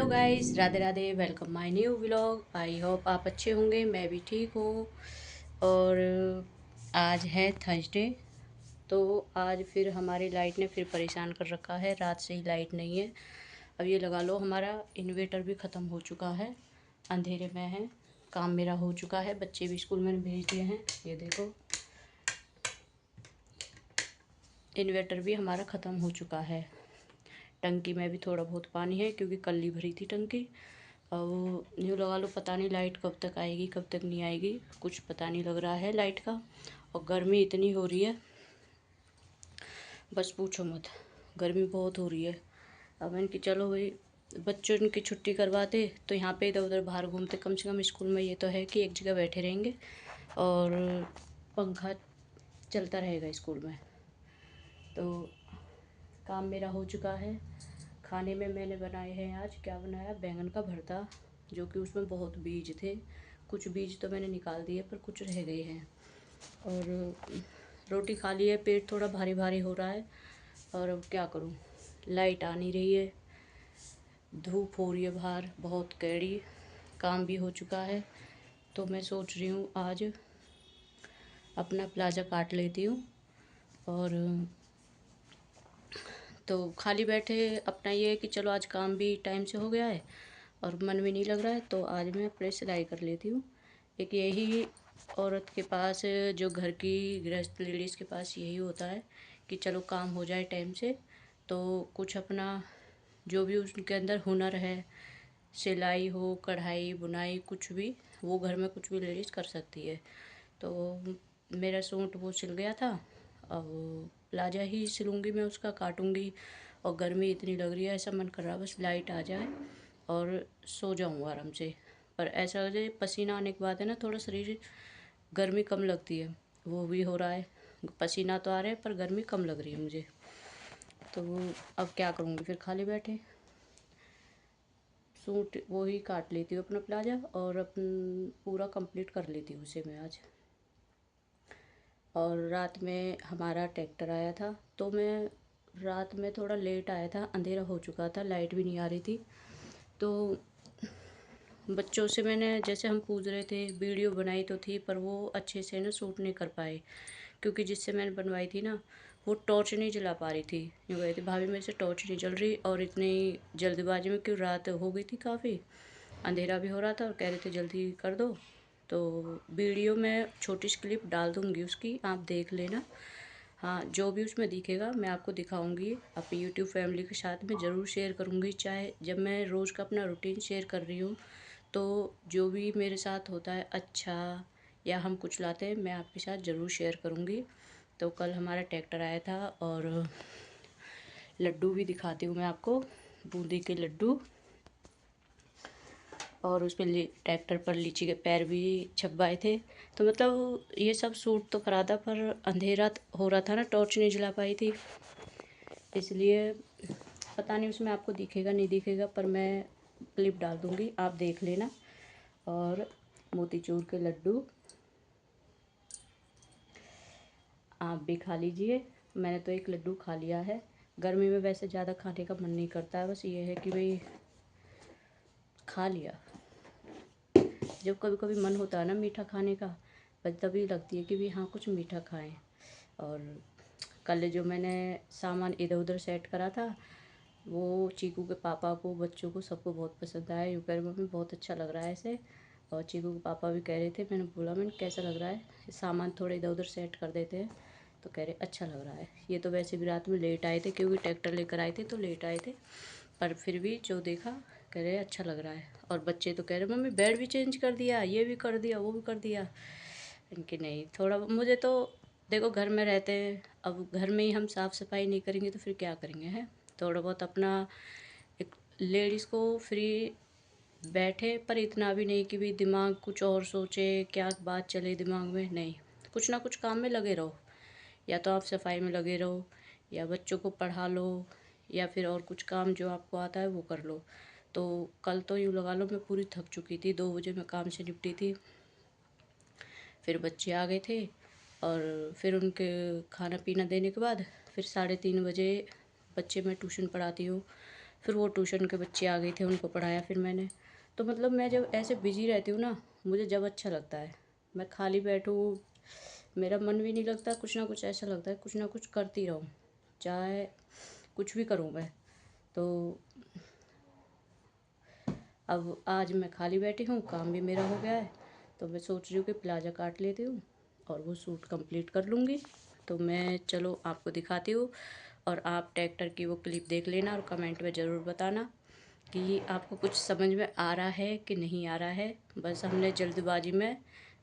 Guys, Radhe Radhe. Welcome my new vlog. I hope आप अच्छे होंगे, मैं भी ठीक हूँ। और आज है थर्सडे। तो आज फिर हमारी लाइट ने फिर परेशान कर रखा है। रात से ही लाइट नहीं है। अब ये लगा लो हमारा इन्वर्टर भी ख़त्म हो चुका है, अंधेरे में है। काम मेरा हो चुका है, बच्चे भी स्कूल में भेज दिए हैं। ये देखो, इन्वर्टर भी हमारा ख़त्म हो चुका है। टंकी में भी थोड़ा बहुत पानी है क्योंकि कल ही भरी थी टंकी। अब यूँ लगा लो, पता नहीं लाइट कब तक आएगी कब तक नहीं आएगी, कुछ पता नहीं लग रहा है लाइट का। और गर्मी इतनी हो रही है, बस पूछो मत। गर्मी बहुत हो रही है। अब मैंने कि चलो भाई, बच्चों की छुट्टी करवाते तो यहाँ पे इधर उधर बाहर घूमते। कम से कम स्कूल में ये तो है कि एक जगह बैठे रहेंगे और पंखा चलता रहेगा स्कूल में। तो काम मेरा हो चुका है। खाने में मैंने बनाए हैं, आज क्या बनाया, बैंगन का भरता, जो कि उसमें बहुत बीज थे। कुछ बीज तो मैंने निकाल दिए पर कुछ रह गए हैं। और रोटी खा ली है, पेट थोड़ा भारी भारी हो रहा है। और अब क्या करूं, लाइट आ नहीं रही है, धूप हो रही है बाहर बहुत कैड़ी। काम भी हो चुका है, तो मैं सोच रही हूँ आज अपना प्लाज़ा काट लेती हूँ। और तो खाली बैठे अपना ये है कि चलो आज काम भी टाइम से हो गया है और मन भी नहीं लग रहा है, तो आज मैं अपने सिलाई कर लेती हूँ। एक यही औरत के पास, जो घर की गृहस्थ लेडीज़ के पास यही होता है कि चलो काम हो जाए टाइम से, तो कुछ अपना जो भी उसके अंदर हुनर है, सिलाई हो, कढ़ाई बुनाई, कुछ भी, वो घर में कुछ भी लेडीज़ कर सकती है। तो मेरा सूट वो सिल गया था, अब प्लाजा ही सिलूँगी मैं, उसका काटूँगी। और गर्मी इतनी लग रही है, ऐसा मन कर रहा है बस लाइट आ जाए और सो जाऊँ आराम से। पर ऐसा हो जाए, पसीना आने के बाद है ना, थोड़ा शरीर गर्मी कम लगती है, वो भी हो रहा है। पसीना तो आ रहा है पर गर्मी कम लग रही है मुझे। तो अब क्या करूँगी, फिर खाली बैठे सूट वो ही काट लेती हूँ अपना प्लाजा, और अपन पूरा कंप्लीट कर लेती हूँ उसे मैं आज। और रात में हमारा ट्रैक्टर आया था, तो मैं रात में थोड़ा लेट आया था, अंधेरा हो चुका था, लाइट भी नहीं आ रही थी। तो बच्चों से मैंने, जैसे हम पूछ रहे थे, वीडियो बनाई तो थी पर वो अच्छे से ना शूट नहीं कर पाए, क्योंकि जिससे मैंने बनवाई थी ना, वो टॉर्च नहीं जला पा रही थी। यूँ कही थी भाभी मेरे से टॉर्च नहीं जल रही, और इतनी जल्दबाजी में, क्यों रात हो गई थी काफ़ी, अंधेरा भी हो रहा था, और कह रहे थे जल्दी कर दो। तो वीडियो में छोटी सी क्लिप डाल दूँगी उसकी, आप देख लेना। हाँ, जो भी उसमें दिखेगा मैं आपको दिखाऊंगी, अपनी यूट्यूब फैमिली के साथ में ज़रूर शेयर करूँगी। चाहे जब मैं रोज़ का अपना रूटीन शेयर कर रही हूँ, तो जो भी मेरे साथ होता है अच्छा, या हम कुछ लाते हैं, मैं आपके साथ ज़रूर शेयर करूँगी। तो कल हमारा ट्रैक्टर आया था, और लड्डू भी दिखाती हूँ मैं आपको, बूंदी के लड्डू। और उस पर ट्रैक्टर पर लीची के पैर भी छपवाए थे। तो मतलब ये सब सूट तो करा था, पर अंधेरा हो रहा था ना, टॉर्च नहीं जला पाई थी, इसलिए पता नहीं उसमें आपको दिखेगा नहीं दिखेगा, पर मैं क्लिप डाल दूँगी, आप देख लेना। और मोतीचूर के लड्डू आप भी खा लीजिए। मैंने तो एक लड्डू खा लिया है। गर्मी में वैसे ज़्यादा खाने का मन नहीं करता है, बस ये है कि भाई खा लिया। जब कभी कभी मन होता है ना मीठा खाने का, बस तभी लगती है कि भी हाँ कुछ मीठा खाएं। और कल जो मैंने सामान इधर उधर सेट करा था, वो चीकू के पापा को, बच्चों को, सबको बहुत पसंद आया। यूँ कह रहे मम्मी बहुत अच्छा लग रहा है ऐसे। और चीकू के पापा भी कह रहे थे, मैंने बोला मैंने कैसा लग रहा है, सामान थोड़ा इधर उधर सेट कर देते हैं, तो कह रहे अच्छा लग रहा है। ये तो वैसे भी रात में लेट आए थे, क्योंकि ट्रैक्टर लेकर आए थे तो लेट आए थे, पर फिर भी जो देखा कह रहे अच्छा लग रहा है। और बच्चे तो कह रहे मम्मी बेड भी चेंज कर दिया, ये भी कर दिया, वो भी कर दिया। इनकी नहीं, थोड़ा मुझे तो देखो घर में रहते हैं, अब घर में ही हम साफ़ सफाई नहीं करेंगे तो फिर क्या करेंगे, हैं। थोड़ा बहुत अपना, एक लेडीज़ को फ्री बैठे, पर इतना भी नहीं कि भी दिमाग कुछ और सोचे, क्या बात चले दिमाग में, नहीं। कुछ ना कुछ काम में लगे रहो, या तो आप सफाई में लगे रहो, या बच्चों को पढ़ा लो, या फिर और कुछ काम जो आपको आता है वो कर लो। तो कल तो यूँ लगा लो मैं पूरी थक चुकी थी, 2 बजे मैं काम से निपटी थी। फिर बच्चे आ गए थे, और फिर उनके खाना पीना देने के बाद फिर 3:30 बजे, बच्चे मैं ट्यूशन पढ़ाती हूँ, फिर वो ट्यूशन के बच्चे आ गए थे, उनको पढ़ाया फिर मैंने। तो मतलब मैं जब ऐसे बिजी रहती हूँ ना, मुझे जब अच्छा लगता है, मैं खाली बैठूँ, मेरा मन भी नहीं लगता, कुछ ना कुछ ऐसा लगता है कुछ ना कुछ करती रहूँ, चाहे कुछ भी करूँ मैं। तो अब आज मैं खाली बैठी हूँ, काम भी मेरा हो गया है, तो मैं सोच रही हूँ कि प्लाज़ा काट लेती हूँ और वो सूट कंप्लीट कर लूँगी। तो मैं चलो आपको दिखाती हूँ, और आप ट्रैक्टर की वो क्लिप देख लेना और कमेंट में ज़रूर बताना कि आपको कुछ समझ में आ रहा है कि नहीं आ रहा है। बस हमने जल्दबाजी में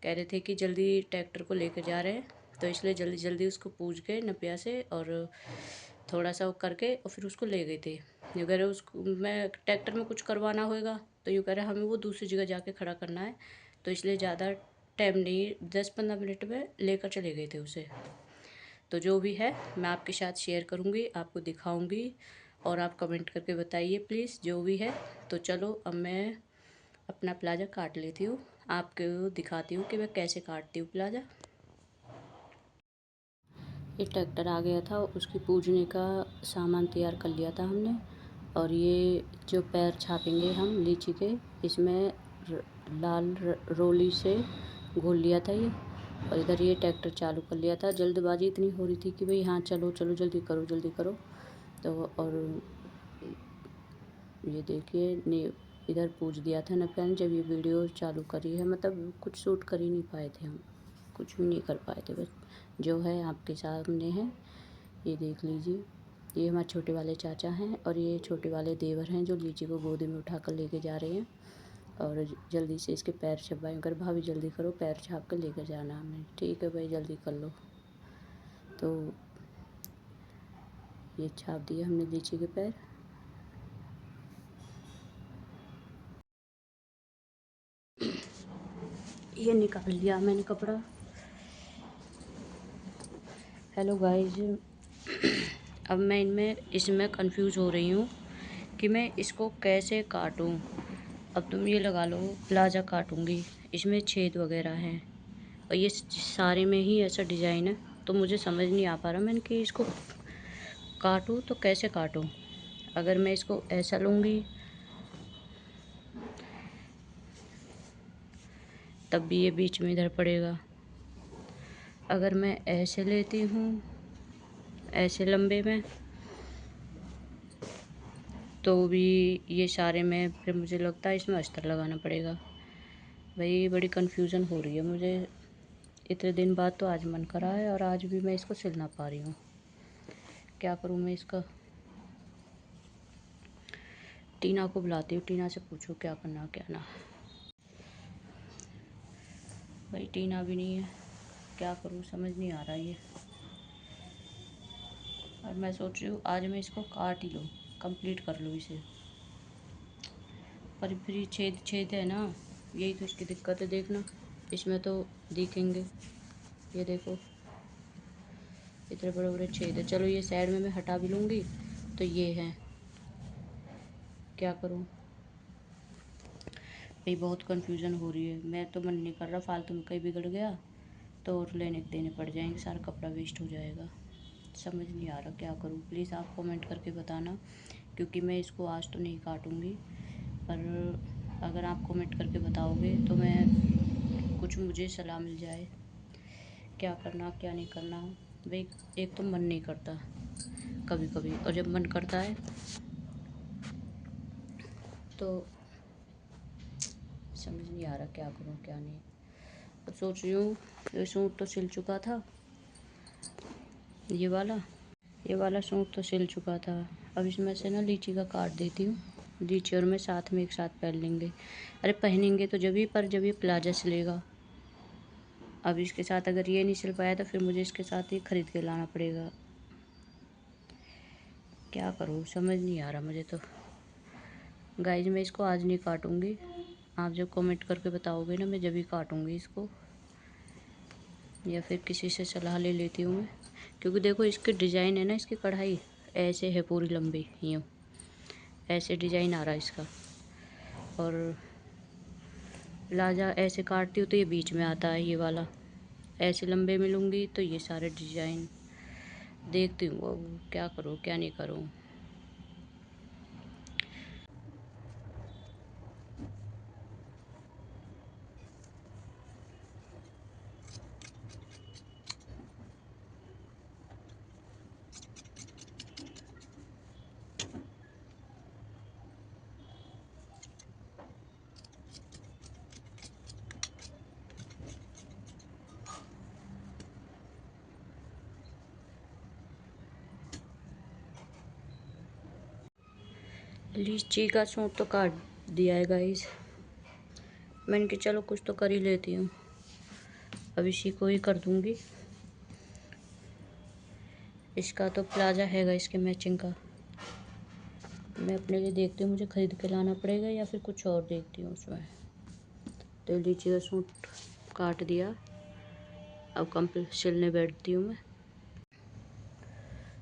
कह रहे थे कि जल्दी ट्रैक्टर को लेकर जा रहे हैं, तो इसलिए जल्दी जल्दी उसको पूछ के नपिया से और थोड़ा सा वो करके और फिर उसको ले गए थे। अगर उसको मैं ट्रैक्टर में कुछ करवाना होगा तो यूँ कह रहे हमें वो दूसरी जगह जाके खड़ा करना है, तो इसलिए ज़्यादा टाइम नहीं, 10-15 मिनट में लेकर चले गए थे उसे। तो जो भी है मैं आपके साथ शेयर करूँगी, आपको दिखाऊँगी, और आप कमेंट करके बताइए प्लीज़ जो भी है। तो चलो अब मैं अपना प्लाज़ा काट लेती हूँ, आपको दिखाती हूँ कि मैं कैसे काटती हूँ प्लाज़ा। ये ट्रैक्टर आ गया था, उसकी पूजने का सामान तैयार कर लिया था हमने। और ये जो पैर छापेंगे हम लीची के, इसमें लाल रोली से घोल लिया था ये। और इधर ये ट्रैक्टर चालू कर लिया था। जल्दबाजी इतनी हो रही थी कि भाई हाँ चलो चलो जल्दी करो जल्दी करो। तो और ये देखिए ने इधर पूछ दिया था ना फ्रेंड, जब ये वीडियो चालू करी है, मतलब कुछ शूट कर ही नहीं पाए थे हम, कुछ भी नहीं कर पाए थे। बस जो है आपके सामने है, ये देख लीजिए। ये हमारे छोटे वाले चाचा हैं और ये छोटे वाले देवर हैं जो लीची को गोदी में उठा कर लेके जा रहे हैं। और जल्दी से इसके पैर छपवाएं कर, भाभी जल्दी करो, पैर छाप कर लेकर जाना हमें। ठीक है भाई जल्दी कर लो। तो ये छाप दिए हमने लीची के पैर। ये निकाल लिया मैंने कपड़ा। हेलो गाइस, अब मैं इसमें कंफ्यूज हो रही हूँ कि मैं इसको कैसे काटूँ। अब तुम ये लगा लो प्लाज़ा काटूँगी, इसमें छेद वगैरह हैं और ये सारे में ही ऐसा डिज़ाइन है, तो मुझे समझ नहीं आ पा रहा मैंने कि इसको काटूँ तो कैसे काटूँ। अगर मैं इसको ऐसा लूँगी तब भी ये बीच में इधर पड़ेगा, अगर मैं ऐसे लेती हूँ ऐसे लंबे में तो भी ये सारे में, फिर मुझे लगता है इसमें अस्तर लगाना पड़ेगा। भाई बड़ी कन्फ्यूज़न हो रही है मुझे, इतने दिन बाद तो आज मन करा है और आज भी मैं इसको सिल ना पा रही हूँ। क्या करूँ मैं इसका। टीना को बुलाती हूँ, टीना से पूछो क्या करना क्या ना। भाई टीना भी नहीं है, क्या करूँ समझ नहीं आ रहा ये। और मैं सोच रही हूँ आज मैं इसको काट ही लूँ, कंप्लीट कर लूँ इसे, पर फिर ये छेद छेद है ना, यही तो इसकी दिक्कत है। देखना इसमें तो दिखेंगे, ये देखो इतने बड़े बड़े छेद है। चलो ये साइड में मैं हटा भी लूँगी। तो ये है, क्या करूँ भाई, बहुत कन्फ्यूज़न हो रही है। मैं तो मन नहीं कर रहा फालतू में कहीं बिगड़ गया तो और लेने देने पड़ जाएंगे, सारा कपड़ा वेस्ट हो जाएगा। समझ नहीं आ रहा क्या करूँ, प्लीज़ आप कमेंट करके बताना, क्योंकि मैं इसको आज तो नहीं काटूँगी, पर अगर आप कमेंट करके बताओगे तो मैं कुछ मुझे सलाह मिल जाए क्या करना क्या नहीं करना। भाई एक तो मन नहीं करता कभी कभी, और जब मन करता है तो समझ नहीं आ रहा क्या करूँ क्या नहीं। अब सोच रही हूँ ये सूट तो सिल चुका था, ये वाला सूट तो सिल चुका था। अब इसमें से ना लीची का काट देती हूँ, लीची और मैं साथ में एक साथ पहन लेंगे। अरे पहनेंगे तो जब ये प्लाजा सिलेगा। अब इसके साथ अगर ये नहीं सिल पाया तो फिर मुझे इसके साथ ही ख़रीद के लाना पड़ेगा। क्या करूँ समझ नहीं आ रहा मुझे तो। गाइज मैं इसको आज नहीं काटूँगी, आप जब कमेंट करके बताओगे ना मैं जब ही काटूँगी इसको, या फिर किसी से सलाह ले लेती हूँ मैं। क्योंकि देखो इसके डिज़ाइन है ना, इसकी कढ़ाई ऐसे है पूरी लंबी, यूँ ऐसे डिज़ाइन आ रहा है इसका। और प्लाजा ऐसे काटती हूँ तो ये बीच में आता है ये वाला, ऐसे लंबे में लूँगी तो ये सारे डिज़ाइन। देखती हूँ अब क्या करूँ क्या नहीं करूँ। लीची का सूट तो काट दिया है गाइस। मैंने कि चलो कुछ तो कर ही लेती हूँ, अब इसी को ही कर दूँगी। इसका तो प्लाजा हैगा इसके मैचिंग का। मैं अपने लिए देखती हूँ मुझे ख़रीद के लाना पड़ेगा या फिर कुछ और देखती हूँ उसमें। तो लीची का सूट काट दिया, अब कंप्लीट सिलने बैठती हूँ मैं।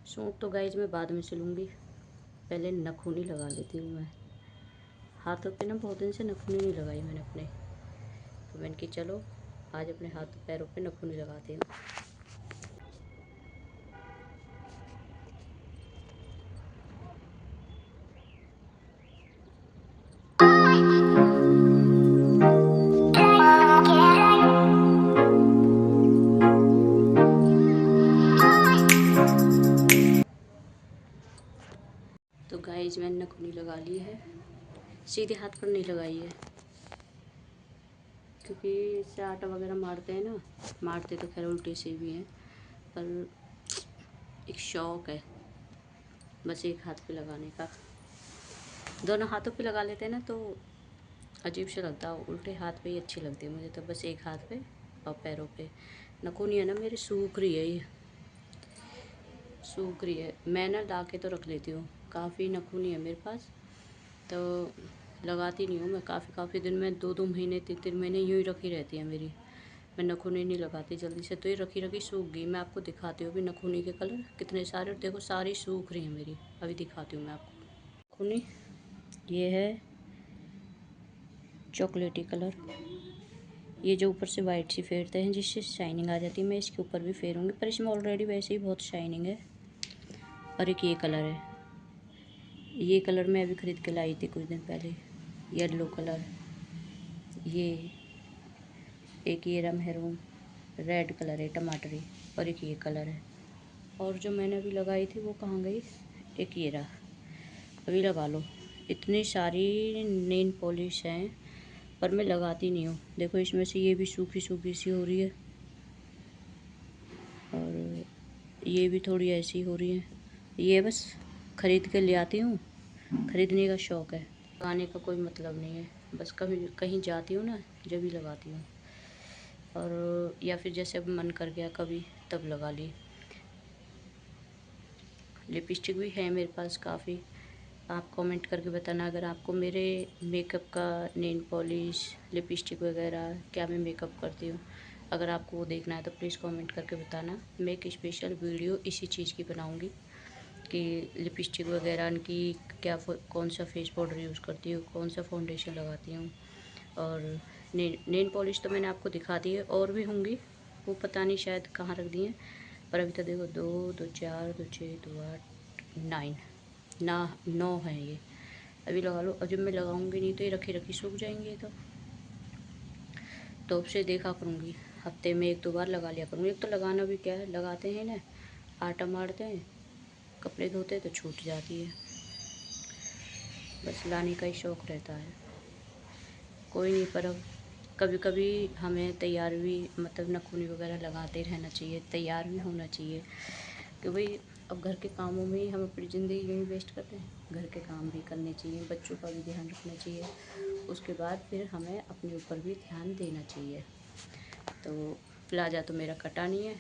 सूट तो गाइस मैं बाद में सिलूँगी, पहले नखूनी लगा लेती हूँ मैं। हाथों पे ना बहुत दिन से नखूनी नहीं लगाई मैंने अपने, तो मैंने कि चलो आज अपने हाथ पैरों पे नखूनी लगाती हूँ। तो गाइस मैंने नखूनी लगा ली है, सीधे हाथ पर नहीं लगाई है, क्योंकि इससे आटा वगैरह मारते हैं ना, मारते तो खैर उल्टे से भी हैं, पर एक शौक़ है बस एक हाथ पे लगाने का। दोनों हाथों पे लगा लेते हैं ना तो अजीब सा लगता है, उल्टे हाथ पे ही अच्छी लगती है मुझे तो, बस एक हाथ पे और पैरों पे। नखूनी है ना मेरी सूख रही है, ये सूख रही है। मैं ना ला के तो रख लेती हूँ, काफ़ी नखूनी है मेरे पास, तो लगाती नहीं हूँ मैं। काफ़ी दिन में 2-2 महीने 3-3 महीने यूँ ही रखी रहती है मेरी। मैं नखूनी नहीं लगाती जल्दी से, तो ये रखी रखी सूख गई। मैं आपको दिखाती हूँ अभी नखूनी के कलर कितने सारे, देखो सारी सूख रही हैं मेरी। अभी दिखाती हूँ मैं आपको नखूनी। ये है चॉकलेटी कलर, ये जो ऊपर से वाइट सी फेरते हैं जिससे शाइनिंग आ जाती है, मैं इसके ऊपर भी फेरूँगी, पर इसमें ऑलरेडी वैसे ही बहुत शाइनिंग है। और एक ये कलर है, ये कलर मैं अभी ख़रीद के लाई थी कुछ दिन पहले, येलो कलर। ये एक ये रहा मेहरून, रेड कलर है टमाटरी, और एक ये कलर है। और जो मैंने अभी लगाई थी वो कहाँ गई, एक ये रहा, अभी लगा लो। इतनी सारी नेल पॉलिश हैं पर मैं लगाती नहीं हूँ। देखो इसमें से ये भी सूखी सूखी सी हो रही है, और ये भी थोड़ी ऐसी हो रही है। ये बस ख़रीद के ले आती हूँ, ख़रीदने का शौक़ है, लगाने का कोई मतलब नहीं है। बस कभी कहीं जाती हूँ ना जब भी लगाती हूँ, और या फिर जैसे अब मन कर गया कभी तब लगा ली। लिपस्टिक भी है मेरे पास काफ़ी, आप कमेंट करके बताना अगर आपको मेरे मेकअप का, नेल पॉलिश, लिपस्टिक वगैरह क्या मैं मेकअप करती हूँ, अगर आपको वो देखना है तो प्लीज़ कमेंट करके बताना। मैं एक स्पेशल वीडियो इसी चीज़ की बनाऊँगी कि लिपस्टिक वगैरह की क्या, कौन सा फेस पाउडर यूज़ करती हूँ, कौन सा फाउंडेशन लगाती हूँ। और नेल पॉलिश तो मैंने आपको दिखा दी है, और भी होंगी वो पता नहीं शायद कहाँ रख दी हैं, पर अभी तो देखो 2 2 4 2 6 2 8 9 है ये। अभी लगा लो, और जब मैं लगाऊंगी नहीं तो ये रखी रखी सूख जाएंगे। तो अब से देखा करूँगी, हफ्ते में 1-2 बार लगा लिया करूँगी। एक तो लगाना भी क्या है, लगाते हैं ना, आटा मारते हैं, कपड़े धोते हैं तो छूट जाती है, बस लाने का ही शौक़ रहता है। कोई नहीं, पर अब कभी कभी हमें तैयार भी, मतलब नखूनी वगैरह लगाते रहना चाहिए, तैयार भी होना चाहिए, कि भाई अब घर के कामों में ही हम अपनी ज़िंदगी यूँ वेस्ट करते हैं। घर के काम भी करने चाहिए, बच्चों का भी ध्यान रखना चाहिए, उसके बाद फिर हमें अपने ऊपर भी ध्यान देना चाहिए। तो प्लाजा तो मेरा कटा नहीं है,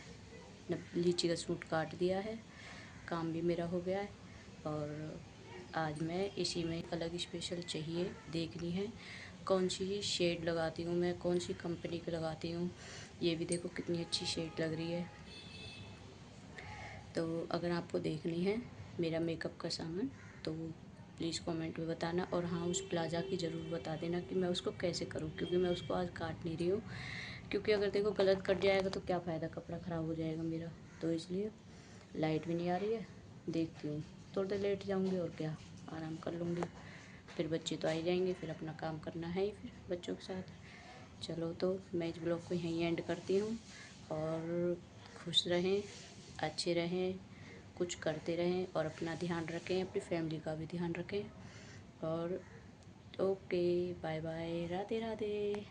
लीची का सूट काट दिया है, काम भी मेरा हो गया है। और आज मैं इसी में अलग स्पेशल चाहिए देखनी है, कौन सी शेड लगाती हूँ मैं, कौन सी कंपनी की लगाती हूँ। ये भी देखो कितनी अच्छी शेड लग रही है। तो अगर आपको देखनी है मेरा मेकअप का सामान तो प्लीज़ कमेंट में बताना, और हाँ उस प्लाजा की ज़रूर बता देना कि मैं उसको कैसे करूँ, क्योंकि मैं उसको आज काट नहीं रही हूँ, क्योंकि अगर देखो गलत कट जाएगा तो क्या फ़ायदा, कपड़ा ख़राब हो जाएगा मेरा। तो इसलिए लाइट भी नहीं आ रही है, देखती हूँ थोड़ी देर लेट जाऊँगी और क्या, आराम कर लूँगी, फिर बच्चे तो आ ही जाएंगे, फिर अपना काम करना है ही फिर बच्चों के साथ। चलो तो मैं इस ब्लॉग को यहीं एंड करती हूँ, और खुश रहें, अच्छे रहें, कुछ करते रहें, और अपना ध्यान रखें, अपनी फैमिली का भी ध्यान रखें। और okay, bye bye, Radhe Radhe.